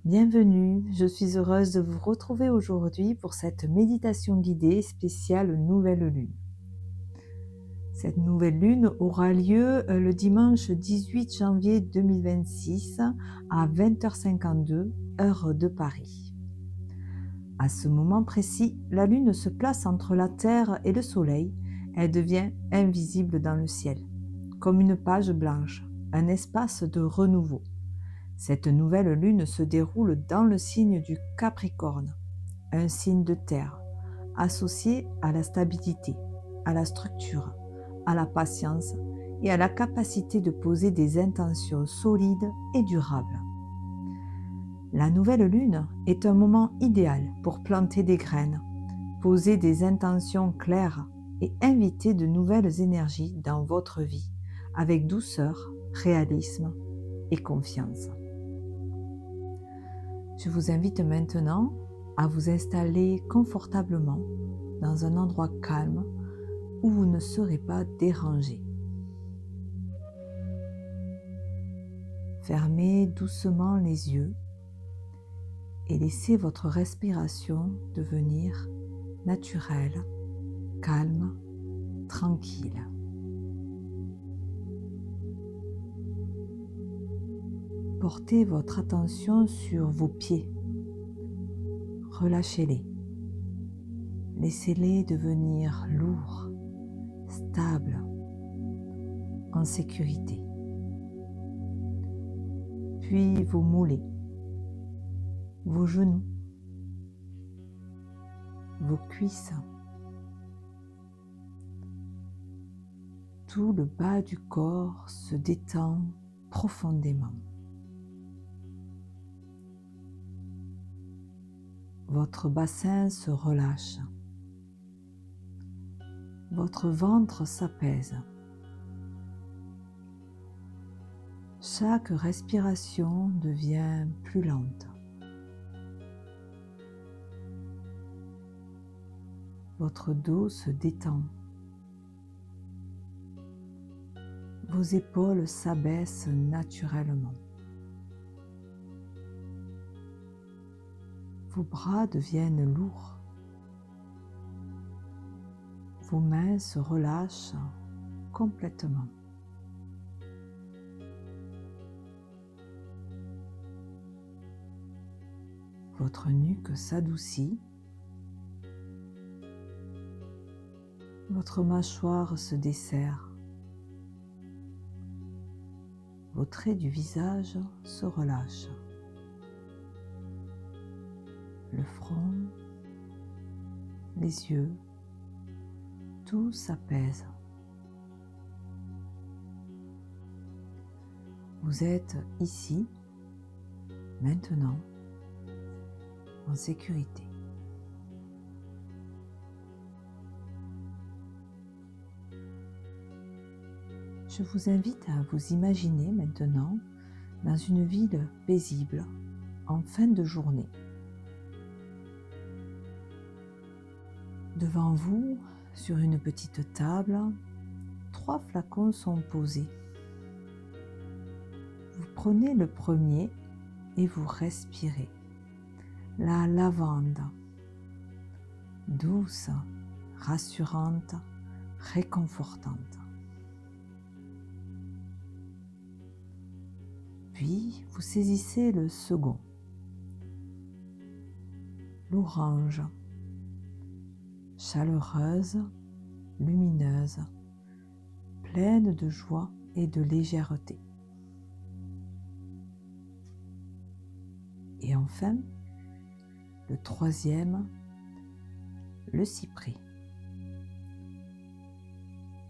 Bienvenue, je suis heureuse de vous retrouver aujourd'hui pour cette méditation guidée spéciale Nouvelle Lune. Cette nouvelle lune aura lieu le dimanche 18 janvier 2026 à 20h52, heure de Paris. À ce moment précis, la lune se place entre la Terre et le Soleil. Elle devient invisible dans le ciel, comme une page blanche, un espace de renouveau. Cette nouvelle lune se déroule dans le signe du Capricorne, un signe de terre, associé à la stabilité, à la structure, à la patience et à la capacité de poser des intentions solides et durables. La nouvelle lune est un moment idéal pour planter des graines, poser des intentions claires et inviter de nouvelles énergies dans votre vie, avec douceur, réalisme et confiance. Je vous invite maintenant à vous installer confortablement dans un endroit calme où vous ne serez pas dérangé. Fermez doucement les yeux et laissez votre respiration devenir naturelle, calme, tranquille. Portez votre attention sur vos pieds. Relâchez-les. Laissez-les devenir lourds, stables, en sécurité. Puis vos mollets, vos genoux, vos cuisses. Tout le bas du corps se détend profondément. Votre bassin se relâche. Votre ventre s'apaise. Chaque respiration devient plus lente. Votre dos se détend. Vos épaules s'abaissent naturellement. Vos bras deviennent lourds. Vos mains se relâchent complètement. Votre nuque s'adoucit. Votre mâchoire se desserre. Vos traits du visage se relâchent. Le front, les yeux, tout s'apaise. Vous êtes ici, maintenant, en sécurité. Je vous invite à vous imaginer maintenant dans une ville paisible en fin de journée. Devant vous, sur une petite table, 3 flacons sont posés. Vous prenez le premier et vous respirez. La lavande, douce, rassurante, réconfortante. Puis, vous saisissez le second, l'orange, chaleureuse, lumineuse, pleine de joie et de légèreté. Et enfin, le troisième, le cyprès,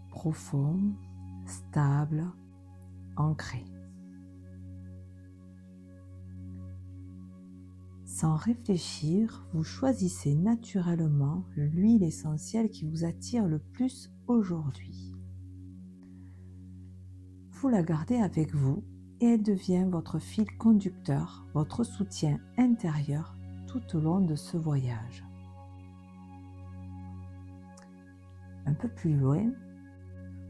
profond, stable, ancré. Sans réfléchir, vous choisissez naturellement l'huile essentielle qui vous attire le plus aujourd'hui. Vous la gardez avec vous et elle devient votre fil conducteur, votre soutien intérieur tout au long de ce voyage. Un peu plus loin,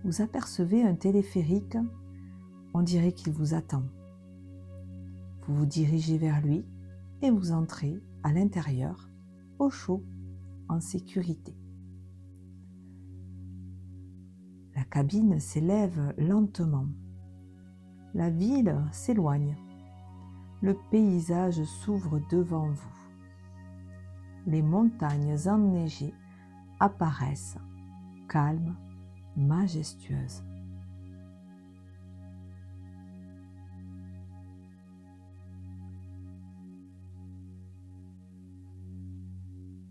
vous apercevez un téléphérique, on dirait qu'il vous attend. Vous vous dirigez vers lui et vous entrez à l'intérieur, au chaud, en sécurité. La cabine s'élève lentement. La ville s'éloigne. Le paysage s'ouvre devant vous. Les montagnes enneigées apparaissent, calmes, majestueuses.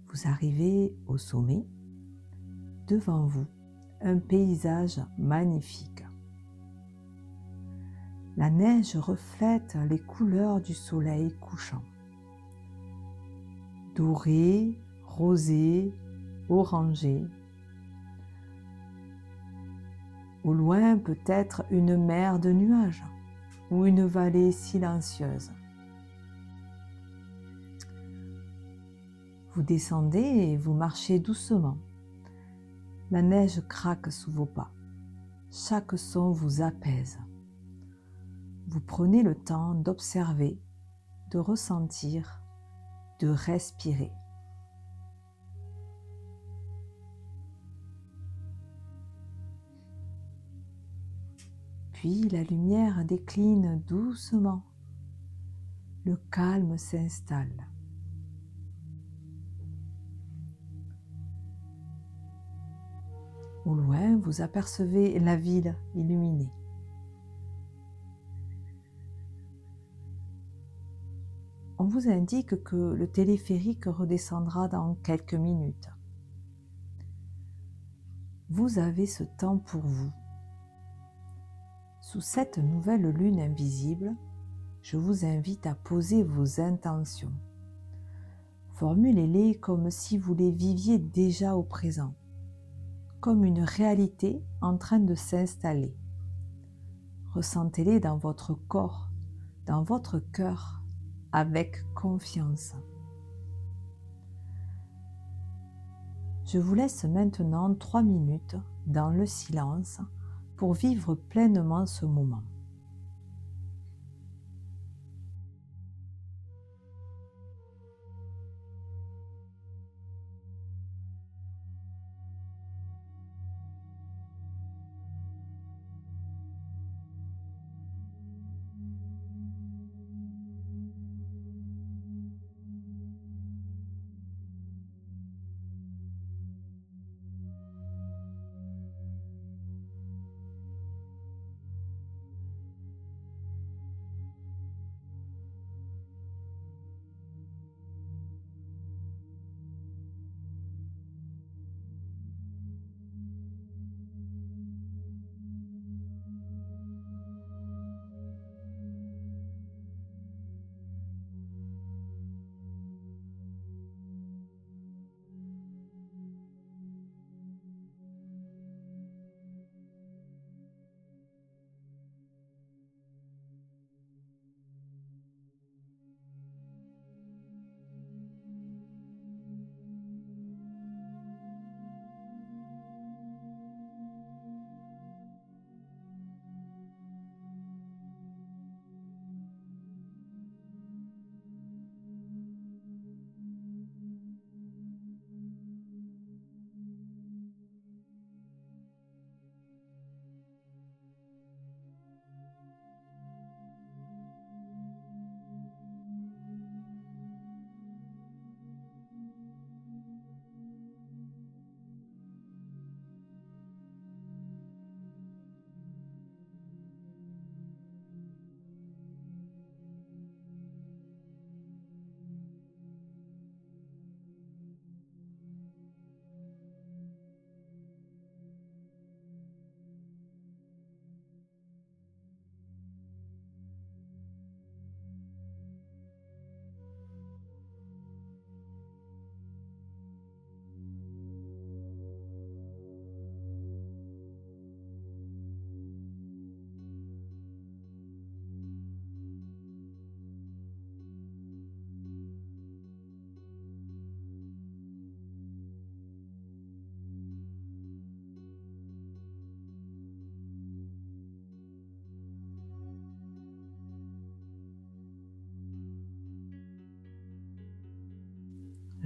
Vous arrivez au sommet. Devant vous, un paysage magnifique. La neige reflète les couleurs du soleil couchant. Doré, rosé, orangé. Au loin peut-être une mer de nuages ou une vallée silencieuse. Vous descendez et vous marchez doucement. La neige craque sous vos pas. Chaque son vous apaise. Vous prenez le temps d'observer, de ressentir, de respirer. Puis la lumière décline doucement. Le calme s'installe. Au loin, vous apercevez la ville illuminée. On vous indique que le téléphérique redescendra dans quelques minutes. Vous avez ce temps pour vous. Sous cette nouvelle lune invisible, je vous invite à poser vos intentions. Formulez-les comme si vous les viviez déjà au présent, comme une réalité en train de s'installer. Ressentez-les dans votre corps, dans votre cœur, avec confiance. Je vous laisse maintenant 3 minutes dans le silence pour vivre pleinement ce moment.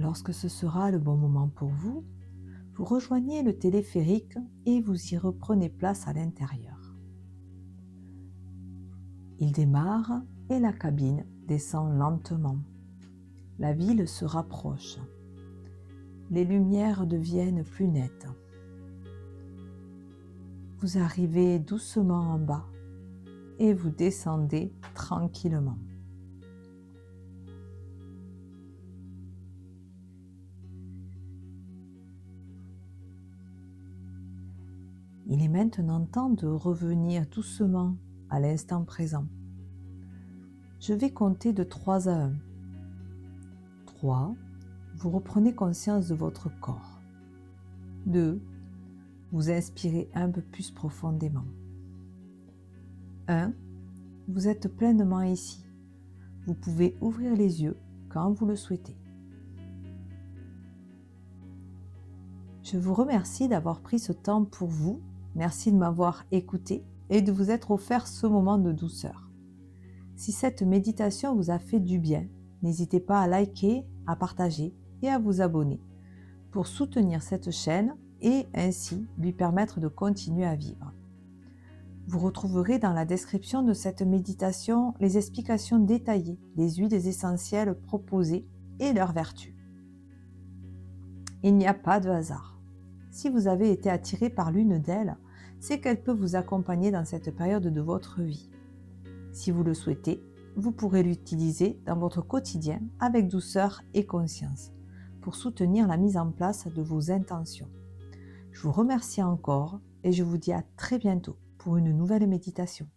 Lorsque ce sera le bon moment pour vous, vous rejoignez le téléphérique et vous y reprenez place à l'intérieur. Il démarre et la cabine descend lentement. La ville se rapproche. Les lumières deviennent plus nettes. Vous arrivez doucement en bas et vous descendez tranquillement. Il est maintenant temps de revenir doucement à l'instant présent. Je vais compter de 3 à 1. 3. Vous reprenez conscience de votre corps. 2. Vous inspirez un peu plus profondément. 1. Vous êtes pleinement ici. Vous pouvez ouvrir les yeux quand vous le souhaitez. Je vous remercie d'avoir pris ce temps pour vous. Merci de m'avoir écouté et de vous être offert ce moment de douceur. Si cette méditation vous a fait du bien, n'hésitez pas à liker, à partager et à vous abonner pour soutenir cette chaîne et ainsi lui permettre de continuer à vivre. Vous retrouverez dans la description de cette méditation les explications détaillées des huiles essentielles proposées et leurs vertus. Il n'y a pas de hasard. Si vous avez été attiré par l'une d'elles, c'est qu'elle peut vous accompagner dans cette période de votre vie. Si vous le souhaitez, vous pourrez l'utiliser dans votre quotidien avec douceur et conscience pour soutenir la mise en place de vos intentions. Je vous remercie encore et je vous dis à très bientôt pour une nouvelle méditation.